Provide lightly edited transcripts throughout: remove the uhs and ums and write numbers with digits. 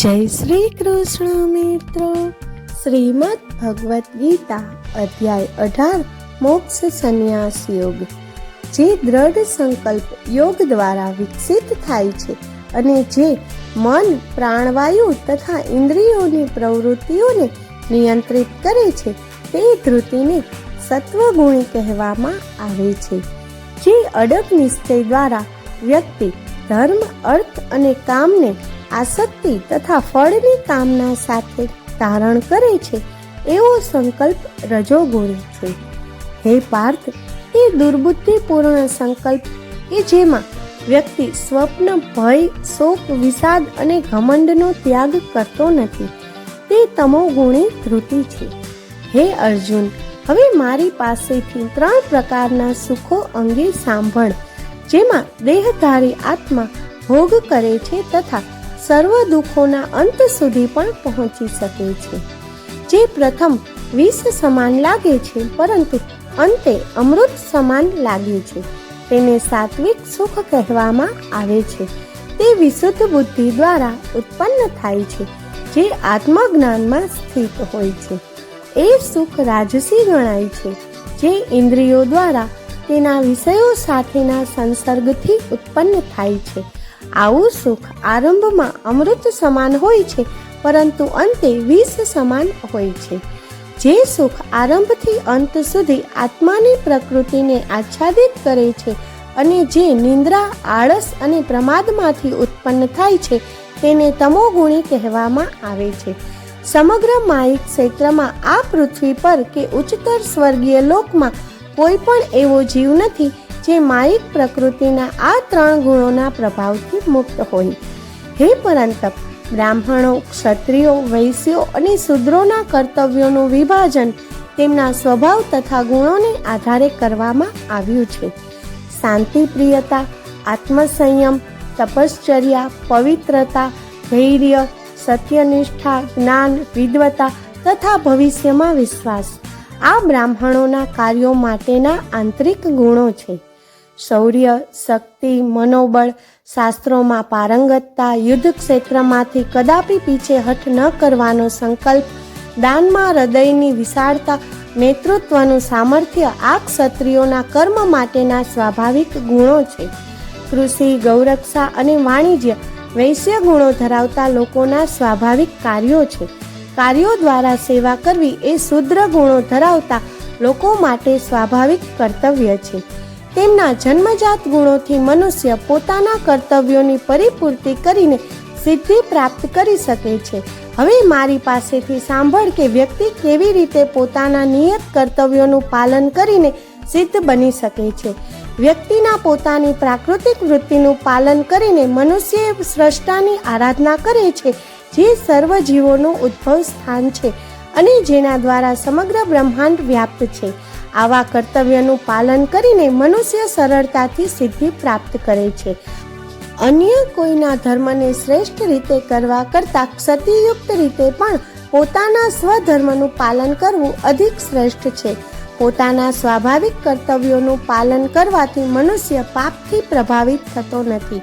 જય શ્રી કૃષ્ણ મિત્રો. શ્રીમદ ભગવદ્ ગીતા અધ્યાય 18 મોક્ષ સંન્યાસ યોગ, જે દ્રઢ સંકલ્પ યોગ દ્વારા વિકસિત થાય છે અને જે મન, પ્રાણવાયુ તથા ઇન્દ્રિયોની પ્રવૃત્તિઓને નિયંત્રિત કરે છે તે ધૃતિને સત્વગુણી કહેવામાં આવે છે. જે અડગ નિશ્ચય દ્વારા વ્યક્તિ ધર્મ, અર્થ અને કામને આસક્તિ તથા ફળની કામના સાથે ધારણ કરે છે એવો સંકલ્પ રજોગુણી છે. હે પાર્થ, એ દુર્બુદ્ધિપૂર્ણ સંકલ્પ કે જેમાં વ્યક્તિ સ્વપ્ન, ભય, શોક, વિષાદ અને ઘમંડનો ત્યાગ કરતો નથી, તે તમોગુણી ધૃતિ છે. હે અર્જુન, હવે મારી પાસેથી 3 પ્રકારના સુખો અંગે સાંભળ, જેમાં દેહધારી આત્મા ભોગ કરે છે તથા સર્વ દુઃખોના અંત સુધી પણ પહોંચી શકે છે. જે પ્રથમ વિષ સમાન લાગે છે પરંતુ અંતે અમૃત સમાન લાગે છે, તેને સાત્વિક સુખ કહેવામાં આવે છે. તે વિશુદ્ધ બુદ્ધિ દ્વારા ઉત્પન્ન થાય છે, જે આત્મજ્ઞાનમાં સ્થિત હોય છે. એ સુખ રાજસી ગણાય છે, જે ઇન્દ્રિયો દ્વારા તેના વિષયો સાથેના સંસર્ગથી ઉત્પન્ન થાય છે. આવું સુખ આરંભમાં અમૃત સમાન હોય છે પરંતુ અંતે વિષ સમાન હોય છે. જે સુખ આરંભથી અંત સુધી આત્માની પ્રકૃતિને આચ્છાદિત કરે છે અને જે નિંદ્રા, આળસ અને પ્રમાદમાંથી ઉત્પન્ન થાય છે તેને તમોગુણી કહેવામાં આવે છે. સમગ્ર માયિક ક્ષેત્રમાં આ પૃથ્વી પર કે ઉચ્ચતર સ્વર્ગીય લોકમાં કોઈ પણ એવો જીવ નથી જે માયિક પ્રકૃતિના આ 3 ગુણોના પ્રભાવથી મુક્ત હોય. હે પરંતપ, બ્રાહ્મણો, ક્ષત્રિયો, વૈશ્યો અને શૂદ્રોના કર્તવ્યોનું વિભાજન તેમના સ્વભાવ તથા ગુણોને આધારે કરવામાં આવ્યું છે. શાંતિ, પ્રિયતા, આત્મસંયમ, તપશ્ચર્યા, પવિત્રતા, ધૈર્ય, સત્યનિષ્ઠા, જ્ઞાન, વિદ્વતા તથા ભવિષ્યમાં વિશ્વાસ આ બ્રાહ્મણોના કાર્યો માટેના આંતરિક ગુણો છે. શૌર્ય, શક્તિ, મનોબળ, શાસ્ત્રોમાં પારંગતતા, યુદ્ધ ક્ષેત્રમાંથી કદાપી પીછેહઠ ન કરવાનો સંકલ્પ, દાનમાં હૃદયની વિશાળતા, નેતૃત્વનું સામર્થ્ય આ ક્ષત્રિયોના કર્મ માટેના સ્વાભાવિક ગુણો છે. કૃષિ, ગૌરક્ષા અને વાણિજ્ય વૈશ્ય ગુણો ધરાવતા લોકોના સ્વાભાવિક કાર્યો છે. કાર્યો દ્વારા સેવા કરવી એ શુદ્ર ગુણો ધરાવતા લોકો માટે સ્વાભાવિક કર્તવ્ય છે. તેમના જન્મજાત ગુણોથી મનુષ્ય પોતાના કર્તવ્યોની પરિપૂર્તિ કરીને સિદ્ધિ પ્રાપ્ત કરી શકે છે. હવે મારી પાસેથી સાંભળ કે વ્યક્તિ કેવી રીતે પોતાના નિયત કર્તવ્યોનું પાલન કરીને સિદ્ધ બની શકે છે. વ્યક્તિના પોતાની પ્રાકૃતિક વૃત્તિનું પાલન કરીને મનુષ્ય સ્રષ્ટાની આરાધના કરે છે, જે સર્વ જીવોનું ઉદ્ભવ સ્થાન છે અને જેના દ્વારા સમગ્ર બ્રહ્માંડ વ્યાપ્ત છે. આવા કર્તવ્યનું પાલન કરીને મનુષ્ય સરળતાથી સિદ્ધિ પ્રાપ્ત કરે છે. અન્ય કોઈના ધર્મને શ્રેષ્ઠ રીતે કરવા કરતાં ક્ષતિયુક્ત રીતે પણ પોતાના સ્વધર્મનું પાલન કરવું અધિક શ્રેષ્ઠ છે. પોતાના સ્વાભાવિક કર્તવ્યોનું પાલન કરવાથી મનુષ્ય પાપથી પ્રભાવિત થતો નથી.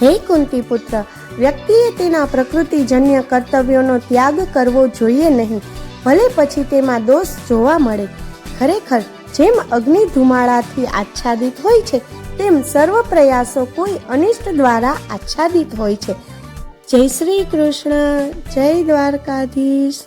હે કુંતી પુત્ર, વ્યક્તિએ તેના પ્રકૃતિજન્ય કર્તવ્યોનો ત્યાગ કરવો જોઈએ નહીં, ભલે પછી તેમાં દોષ જોવા મળે. ખરેખર જેમ અગ્નિ ધુમાડાથી આચ્છાદિત હોય છે તેમ સર્વ પ્રયાસો કોઈ અનિષ્ટ દ્વારા આચ્છાદિત હોય છે. જય શ્રી કૃષ્ણ. જય દ્વારકાધીશ.